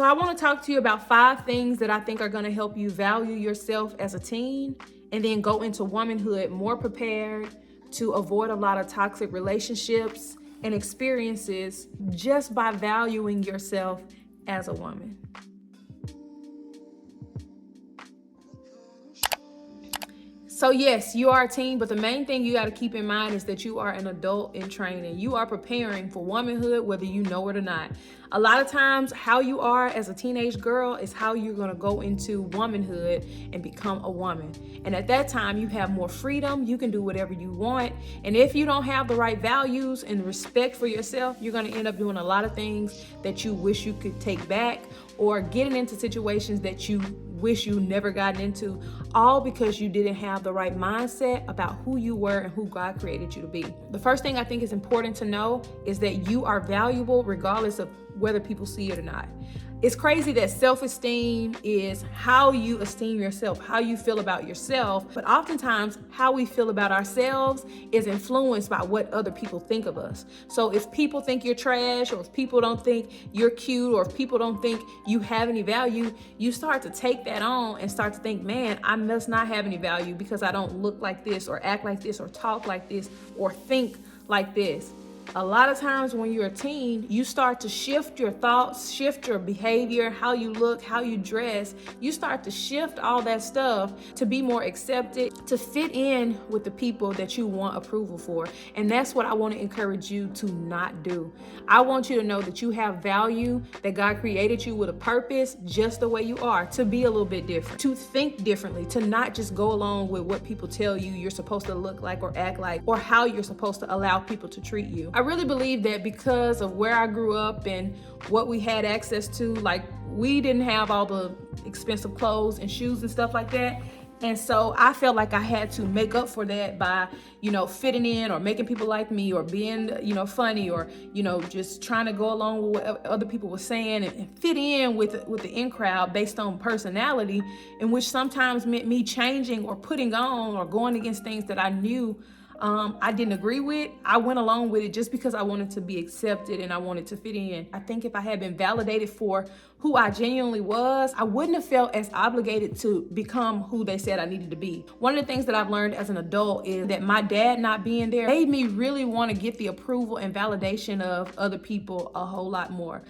So I want to talk to you about 5 things that I think are going to help you value yourself as a teen and then go into womanhood more prepared to avoid a lot of toxic relationships and experiences just by valuing yourself as a woman. So yes, you are a teen, but the main thing you got to keep in mind is that you are an adult in training. You are preparing for womanhood, whether you know it or not. A lot of times, how you are as a teenage girl is how you're going to go into womanhood and become a woman. And at that time, you have more freedom. You can do whatever you want. And if you don't have the right values and respect for yourself, you're going to end up doing a lot of things that you wish you could take back, or getting into situations that you wish you never gotten into, all because you didn't have the right mindset about who you were and who God created you to be. The first thing I think is important to know is that you are valuable regardless of whether people see it or not. It's crazy that self-esteem is how you esteem yourself, how you feel about yourself, but oftentimes how we feel about ourselves is influenced by what other people think of us. So if people think you're trash, or if people don't think you're cute, or if people don't think you have any value, you start to take that on and start to think, man, I must not have any value because I don't look like this, or act like this, or talk like this, or think like this. A lot of times when you're a teen, you start to shift your thoughts, shift your behavior, how you look, how you dress. You start to shift all that stuff to be more accepted, to fit in with the people that you want approval for. And that's what I want to encourage you to not do. I want you to know that you have value, that God created you with a purpose just the way you are, to be a little bit different, to think differently, to not just go along with what people tell you you're supposed to look like or act like, or how you're supposed to allow people to treat you. I really believe that because of where I grew up and what we had access to, like, we didn't have all the expensive clothes and shoes and stuff like that. And so I felt like I had to make up for that by, fitting in, or making people like me, or being, funny, or, just trying to go along with what other people were saying and fit in with the in crowd based on personality, in which sometimes meant me changing or putting on or going against things that I knew I didn't agree with. I went along with it just because I wanted to be accepted and I wanted to fit in. I think if I had been validated for who I genuinely was, I wouldn't have felt as obligated to become who they said I needed to be. One of the things that I've learned as an adult is that my dad not being there made me really want to get the approval and validation of other people a whole lot more.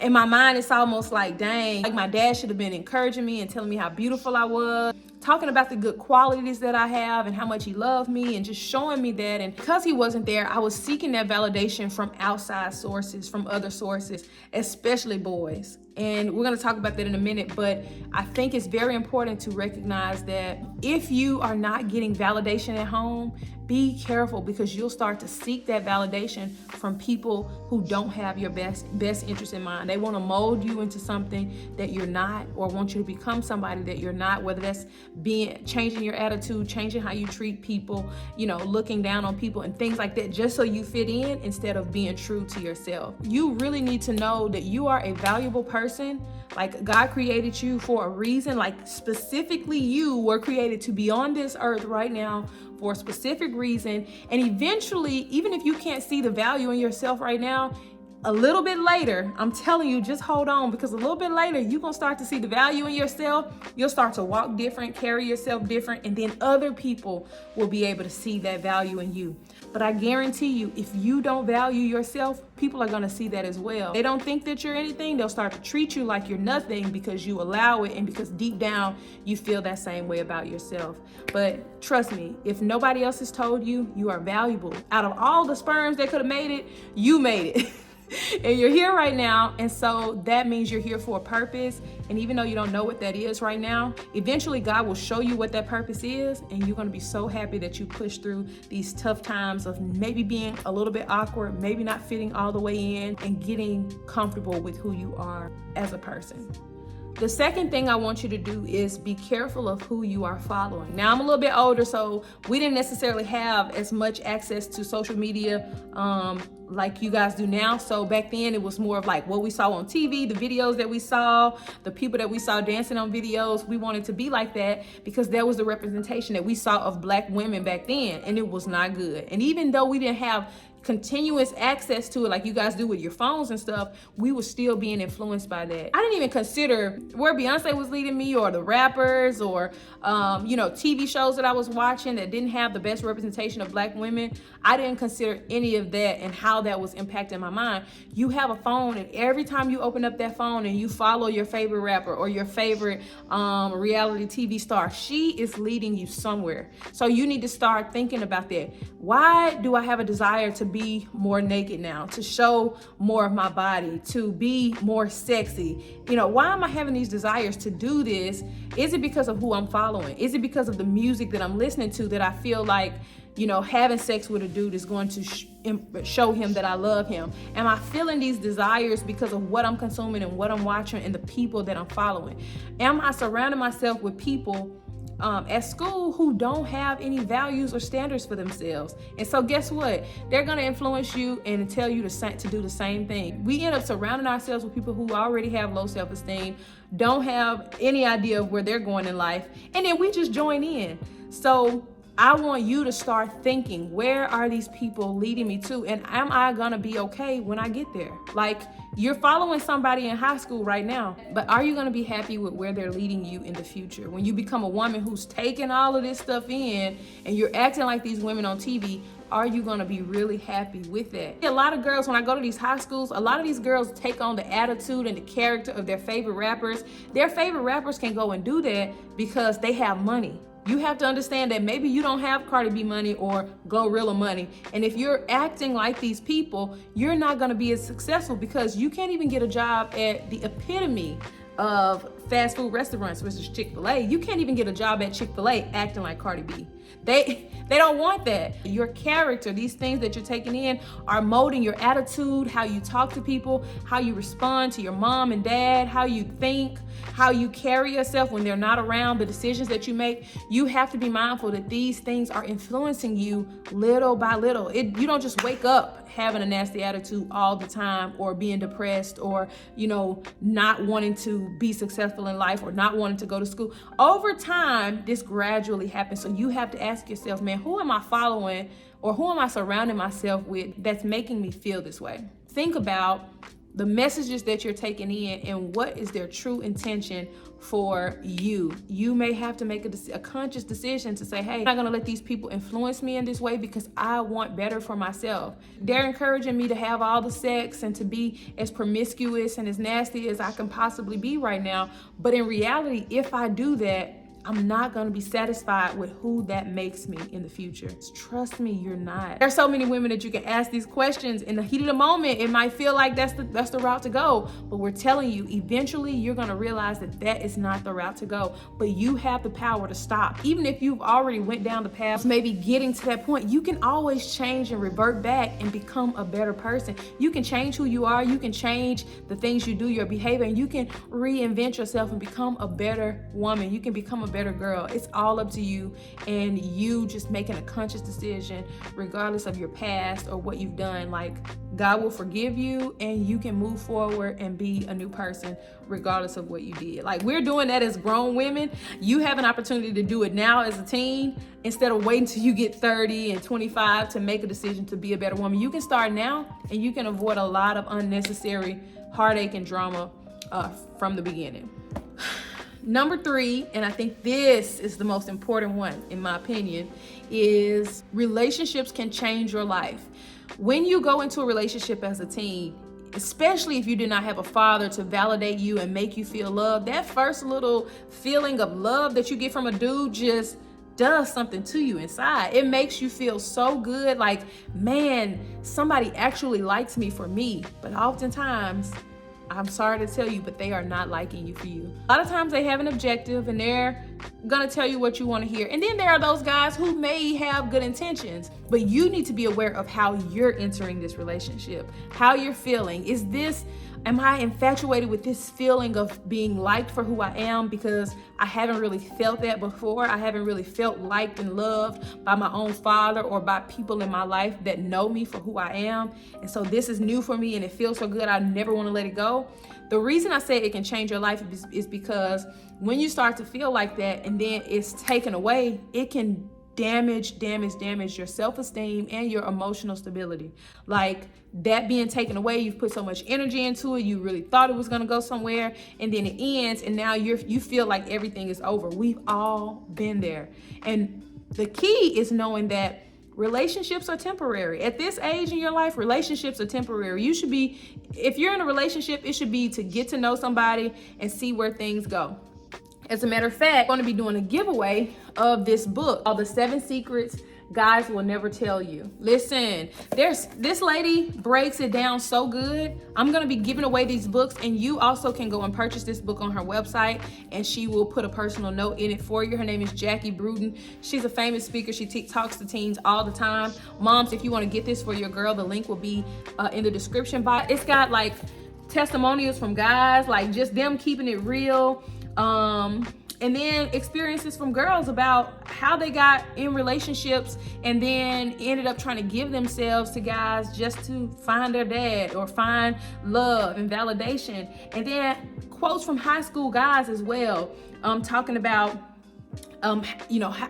In my mind, it's almost like, dang, like my dad should have been encouraging me and telling me how beautiful I was, talking about the good qualities that I have and how much he loved me, and just showing me that. And because he wasn't there, I was seeking that validation from outside sources, from other sources, especially boys. And we're going to talk about that in a minute, but I think it's very important to recognize that if you are not getting validation at home, be careful, because you'll start to seek that validation from people who don't have your best interest in mind. They want to mold you into something that you're not, or want you to become somebody that you're not, whether that's changing your attitude, changing how you treat people, looking down on people and things like that, just so you fit in instead of being true to yourself. You really need to know that you are a valuable person. Like, God created you for a reason. Like, specifically, you were created to be on this earth right now for a specific reason. And eventually, even if you can't see the value in yourself right now, a little bit later, I'm telling you, just hold on, because a little bit later, you're going to start to see the value in yourself. You'll start to walk different, carry yourself different, and then other people will be able to see that value in you. But I guarantee you, if you don't value yourself, people are going to see that as well. They don't think that you're anything. They'll start to treat you like you're nothing because you allow it, and because deep down you feel that same way about yourself. But trust me, if nobody else has told you, you are valuable. Out of all the sperms that could have made it, you made it. And you're here right now, and so that means you're here for a purpose. And even though you don't know what that is right now, eventually God will show you what that purpose is, and you're going to be so happy that you pushed through these tough times of maybe being a little bit awkward, maybe not fitting all the way in, and getting comfortable with who you are as a person. The second thing I want you to do is be careful of who you are following. Now, I'm a little bit older, so we didn't necessarily have as much access to social media like you guys do now. So back then it was more of like what we saw on TV, the videos that we saw, the people that we saw dancing on videos. We wanted to be like that because that was the representation that we saw of Black women back then, and it was not good. And even though we didn't have continuous access to it like you guys do with your phones and stuff, we were still being influenced by that. I didn't even consider where Beyonce was leading me, or the rappers, or TV shows that I was watching that didn't have the best representation of Black women. I didn't consider any of that and how that was impacting my mind. You have a phone, and every time you open up that phone and you follow your favorite rapper or your favorite reality TV star, she is leading you somewhere. So you need to start thinking about that. Why do I have a desire to be more naked now, to show more of my body, to be more sexy? Why am I having these desires to do this? Is it because of who I'm following? Is it because of the music that I'm listening to that I feel like, having sex with a dude is going to show him that I love him? Am I feeling these desires because of what I'm consuming and what I'm watching and the people that I'm following? Am I surrounding myself with people at school who don't have any values or standards for themselves? And so guess what? They're going to influence you and tell you to do the same thing. We end up surrounding ourselves with people who already have low self-esteem, don't have any idea of where they're going in life, and then we just join in. So I want you to start thinking, where are these people leading me to? And am I gonna be okay when I get there? Like, you're following somebody in high school right now, but are you gonna be happy with where they're leading you in the future? When you become a woman who's taking all of this stuff in and you're acting like these women on TV, are you gonna be really happy with that? A lot of girls, when I go to these high schools, a lot of these girls take on the attitude and the character of their favorite rappers. Their favorite rappers can go and do that because they have money. You have to understand that maybe you don't have Cardi B money or Glorilla money. And if you're acting like these people, you're not gonna be as successful, because you can't even get a job at the epitome of fast food restaurants, which is Chick-fil-A. You can't even get a job at Chick-fil-A acting like Cardi B. They don't want that. Your character, these things that you're taking in, are molding your attitude, how you talk to people, how you respond to your mom and dad, how you think, how you carry yourself when they're not around, the decisions that you make. You have to be mindful that these things are influencing you little by little. You don't just wake up having a nasty attitude all the time, or being depressed, or not wanting to be successful in life, or not wanting to go to school. Over time, this gradually happens. So you have to ask yourself, man, who am I following, or who am I surrounding myself with that's making me feel this way? Think about the messages that you're taking in and what is their true intention for you. You may have to make a conscious decision to say, hey, I'm not gonna let these people influence me in this way because I want better for myself. They're encouraging me to have all the sex and to be as promiscuous and as nasty as I can possibly be right now. But in reality, if I do that, I'm not gonna be satisfied with who that makes me in the future. Trust me, you're not. There's so many women that you can ask these questions. In the heat of the moment, it might feel like that's the route to go, but we're telling you, eventually you're gonna realize that that is not the route to go. But you have the power to stop. Even if you've already went down the path, maybe getting to that point, you can always change and revert back and become a better person. You can change who you are, you can change the things you do, your behavior, and you can reinvent yourself and become a better woman. You can become a better girl. It's all up to you, and you just making a conscious decision regardless of your past or what you've done. Like, God will forgive you, and you can move forward and be a new person regardless of what you did. Like, we're doing that as grown women. You have an opportunity to do it now as a teen instead of waiting till you get 30 and 25 to make a decision to be a better woman. You can start now, and you can avoid a lot of unnecessary heartache and drama from the beginning. Number 3, and I think this is the most important one in my opinion, is relationships can change your life. When you go into a relationship as a teen, especially if you did not have a father to validate you and make you feel loved, that first little feeling of love that you get from a dude just does something to you inside. It makes you feel so good, like, man, somebody actually likes me for me. But oftentimes, I'm sorry to tell you, but they are not liking you for you. A lot of times they have an objective and they're gonna tell you what you want to hear. And then there are those guys who may have good intentions, but you need to be aware of how you're entering this relationship, how you're feeling. Am I infatuated with this feeling of being liked for who I am because I haven't really felt that before? I haven't really felt liked and loved by my own father or by people in my life that know me for who I am. And so this is new for me and it feels so good, I never want to let it go. The reason I say it can change your life is because when you start to feel like that and then it's taken away, it can damage your self-esteem and your emotional stability. Like, that being taken away, you've put so much energy into it, you really thought it was going to go somewhere, and then it ends, and now you feel like everything is over. We've all been there. And the key is knowing that relationships are temporary. At this age in your life, relationships are temporary. You should be, if you're in a relationship, it should be to get to know somebody and see where things go. As a matter of fact, I'm going to be doing a giveaway of this book, called The 7 Secrets Guys Will Never Tell You. Listen, this lady breaks it down so good. I'm going to be giving away these books, and you also can go and purchase this book on her website, and she will put a personal note in it for you. Her name is Jackie Bruden. She's a famous speaker. She talks to teens all the time. Moms, if you want to get this for your girl, the link will be in the description box. It's got like testimonials from guys, like just them keeping it real. And then experiences from girls about how they got in relationships and then ended up trying to give themselves to guys just to find their dad or find love and validation. And then quotes from high school guys as well, talking about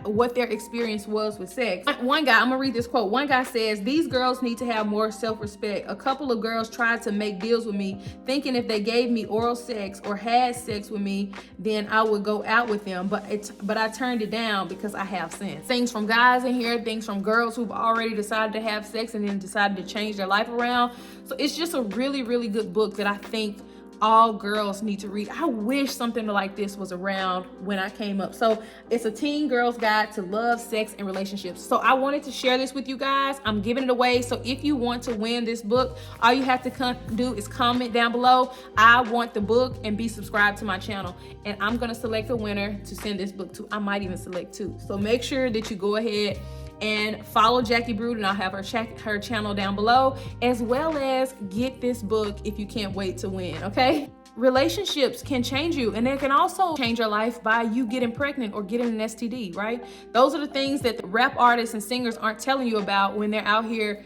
what their experience was with sex. One guy, I'm gonna read this quote. One guy says, "These girls need to have more self-respect. A couple of girls tried to make deals with me, thinking if they gave me oral sex or had sex with me, then I would go out with them. But I turned it down because I have sense." Things from guys in here, things from girls who've already decided to have sex and then decided to change their life around. So it's just a really, really good book that I think all girls need to read. I wish something like this was around when I came up. So it's a teen girl's guide to love, sex, and relationships. So I wanted to share this with you guys. I'm giving it away. So if you want to win this book, all you have to do is comment down below, "I want the book," and be subscribed to my channel. And I'm gonna select a winner to send this book to. I might even select 2. So make sure that you go ahead and follow Jackie Bruden. I'll have her channel down below, as well as get this book if you can't wait to win, okay? Relationships can change you, and they can also change your life by you getting pregnant or getting an STD, right? Those are the things that the rap artists and singers aren't telling you about when they're out here,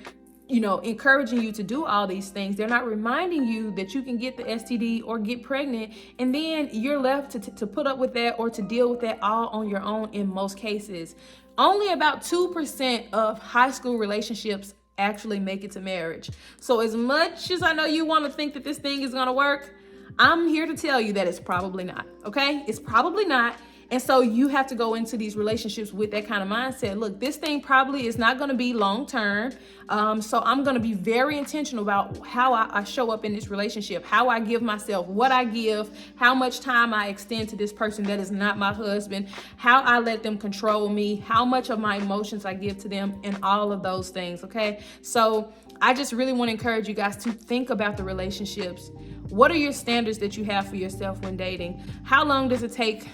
encouraging you to do all these things. They're not reminding you that you can get the STD or get pregnant, and then you're left to put up with that or to deal with that all on your own in most cases. Only about 2% of high school relationships actually make it to marriage. So as much as I know you want to think that this thing is going to work, I'm here to tell you that it's probably not, okay? It's probably not. And so you have to go into these relationships with that kind of mindset. Look, this thing probably is not going to be long term. So I'm going to be very intentional about how I show up in this relationship, how I give myself, what I give, how much time I extend to this person that is not my husband, how I let them control me, how much of my emotions I give to them, and all of those things, okay? So I just really want to encourage you guys to think about the relationships. What are your standards that you have for yourself when dating? How long does it take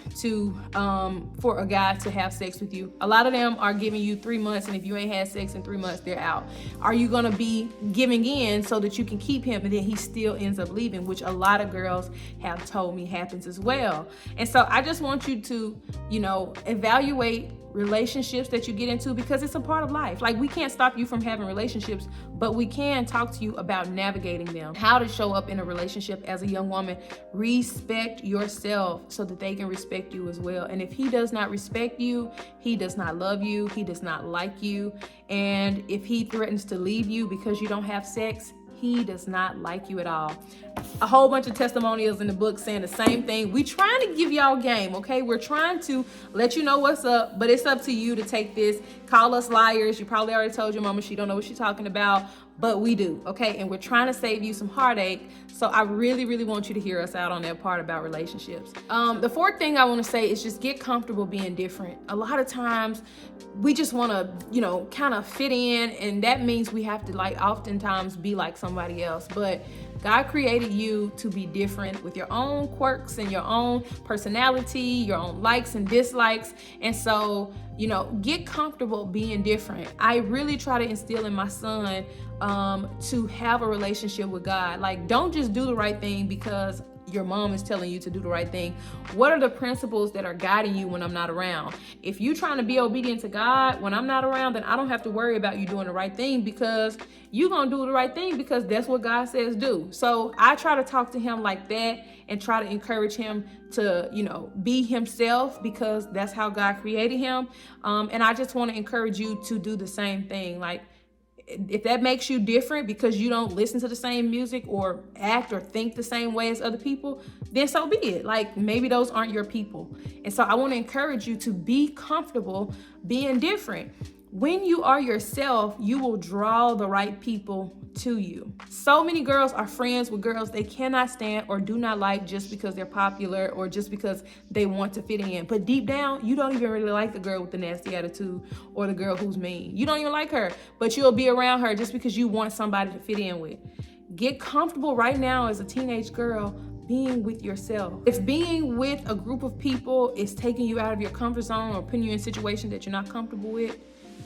for a guy to have sex with you? A lot of them are giving you 3 months, and if you ain't had sex in 3 months, they're out. Are you gonna be giving in so that you can keep him, and then he still ends up leaving, which a lot of girls have told me happens as well. And so I just want you to, evaluate relationships that you get into, because it's a part of life. Like, we can't stop you from having relationships, but we can talk to you about navigating them, how to show up in a relationship as a young woman. Respect yourself so that they can respect you as well. And if he does not respect you, he does not love you, he does not like you. And if he threatens to leave you because you don't have sex, he does not like you at all. A whole bunch of testimonials in the book saying the same thing. We trying to give y'all game, okay? We're trying to let you know what's up, but it's up to you to take this. Call us liars. You probably already told your mama she don't know what she's talking about, but we do, okay? And we're trying to save you some heartache. So I really, really want you to hear us out on that part about relationships. The 4th thing I want to say is just get comfortable being different. A lot of times we just want to, kind of fit in, and that means we have to oftentimes be like somebody else. But God created you to be different with your own quirks and your own personality, your own likes and dislikes. And so, get comfortable being different. I really try to instill in my son to have a relationship with God. Like, don't just do the right thing because your mom is telling you to do the right thing? What are the principles that are guiding you when I'm not around? If you're trying to be obedient to God when I'm not around, then I don't have to worry about you doing the right thing, because you're going to do the right thing because that's what God says do. So I try to talk to him like that and try to encourage him to, be himself, because that's how God created him. And I just want to encourage you to do the same thing. Like, if that makes you different because you don't listen to the same music or act or think the same way as other people, then so be it. Like, maybe those aren't your people. And so I want to encourage you to be comfortable being different. When you are yourself, you will draw the right people to you. So many girls are friends with girls they cannot stand or do not like just because they're popular or just because they want to fit in. But deep down, you don't even really like the girl with the nasty attitude or the girl who's mean. You don't even like her, but you'll be around her just because you want somebody to fit in with. Get comfortable right now as a teenage girl being with yourself. If being with a group of people is taking you out of your comfort zone or putting you in situations that you're not comfortable with,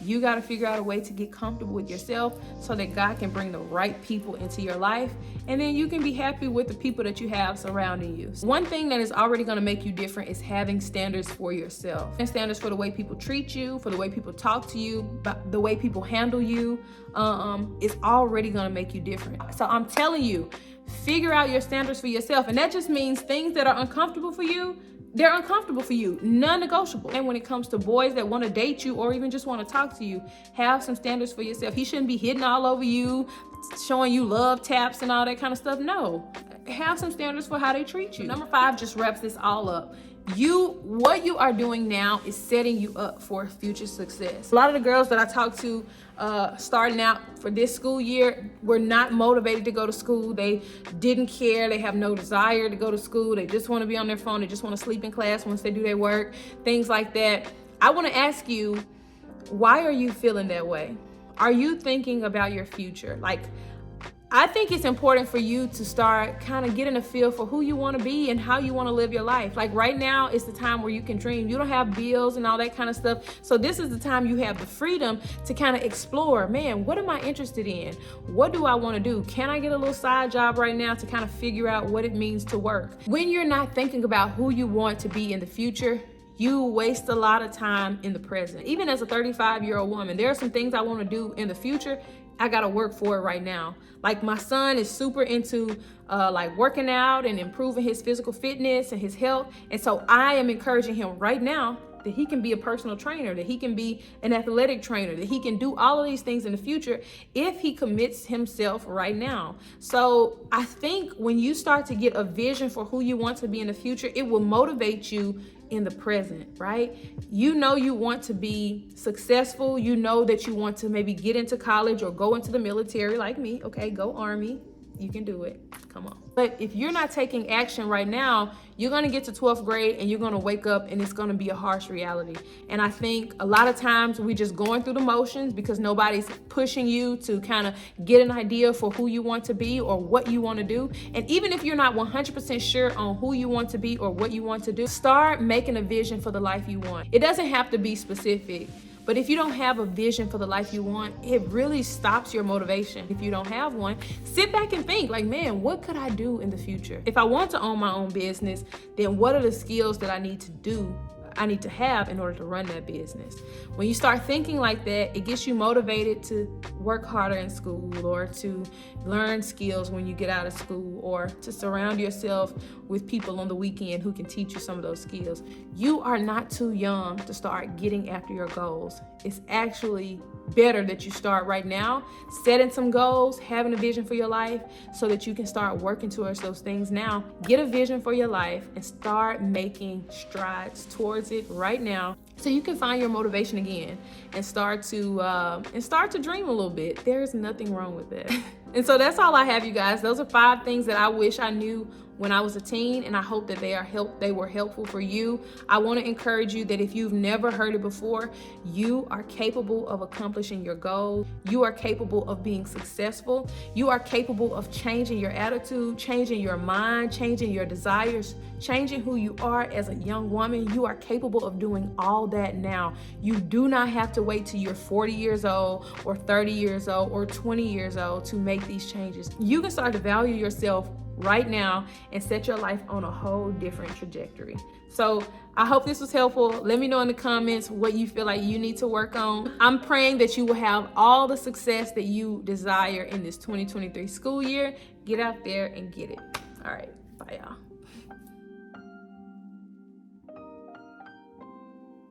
you got to figure out a way to get comfortable with yourself so that God can bring the right people into your life, and then you can be happy with the people that you have surrounding you. One thing that is already going to make you different is having standards for yourself, and standards for the way people treat you, for the way people talk to you, the way people handle you. Is already going to make you different. So I'm telling you, figure out your standards for yourself, and that just means things that are uncomfortable for you. They're uncomfortable for you, non-negotiable. And when it comes to boys that want to date you or even just want to talk to you, have some standards for yourself. He shouldn't be hitting all over you, showing you love taps and all that kind of stuff. No, have some standards for how they treat you. Number 5 just wraps this all up. What you are doing now is setting you up for future success. A lot of the girls that I talk to starting out for this school year were not motivated to go to school. They didn't care. They have no desire to go to school. They just want to be on their phone. They just want to sleep in class once they do their work, things like that. I want to ask you, why are you feeling that way? Are you thinking about your future? Like, I think it's important for you to start kind of getting a feel for who you want to be and how you want to live your life. Like, right now is the time where you can dream. You don't have bills and all that kind of stuff. So this is the time you have the freedom to kind of explore, man, what am I interested in? What do I want to do? Can I get a little side job right now to kind of figure out what it means to work? When you're not thinking about who you want to be in the future, you waste a lot of time in the present. Even as a 35-year-old woman, there are some things I want to do in the future. I gotta work for it right now. Like, my son is super into like working out and improving his physical fitness and his health. And so I am encouraging him right now that he can be a personal trainer, that he can be an athletic trainer, that he can do all of these things in the future if he commits himself right now. So I think when you start to get a vision for who you want to be in the future, it will motivate you in the present, right? You know you want to be successful. You know that you want to maybe get into college or go into the military like me. Okay, go Army. You can do it. Come on. But if you're not taking action right now, you're going to get to 12th grade and you're going to wake up and it's going to be a harsh reality. And I think a lot of times we just going through the motions because nobody's pushing you to kind of get an idea for who you want to be or what you want to do. And even if you're not 100% sure on who you want to be or what you want to do, start making a vision for the life you want. It doesn't have to be specific. But if you don't have a vision for the life you want, it really stops your motivation. If you don't have one, sit back and think like, man, what could I do in the future? If I want to own my own business, then what are the skills that I need to have in order to run that business? When you start thinking like that, it gets you motivated to work harder in school or to learn skills when you get out of school or to surround yourself with people on the weekend who can teach you some of those skills. You are not too young to start getting after your goals. It's actually better that you start right now, setting some goals, having a vision for your life so that you can start working towards those things now. Get a vision for your life and start making strides towards it right now so you can find your motivation again and start to dream a little bit. There's nothing wrong with that. And so that's all I have, you guys. Those are 5 things that I wish I knew when I was a teen, and I hope that they were helpful for you. I want to encourage you that if you've never heard it before, you are capable of accomplishing your goals. You are capable of being successful. You are capable of changing your attitude, changing your mind, changing your desires, changing who you are as a young woman. You are capable of doing all that now. You do not have to wait till you're 40 years old or 30 years old or 20 years old to make these changes. You can start to value yourself right now and set your life on a whole different trajectory. So I hope this was helpful. Let me know in the comments what you feel like you need to work on. I'm praying that you will have all the success that you desire in this 2023 school year. Get out there and get it. All right, bye y'all.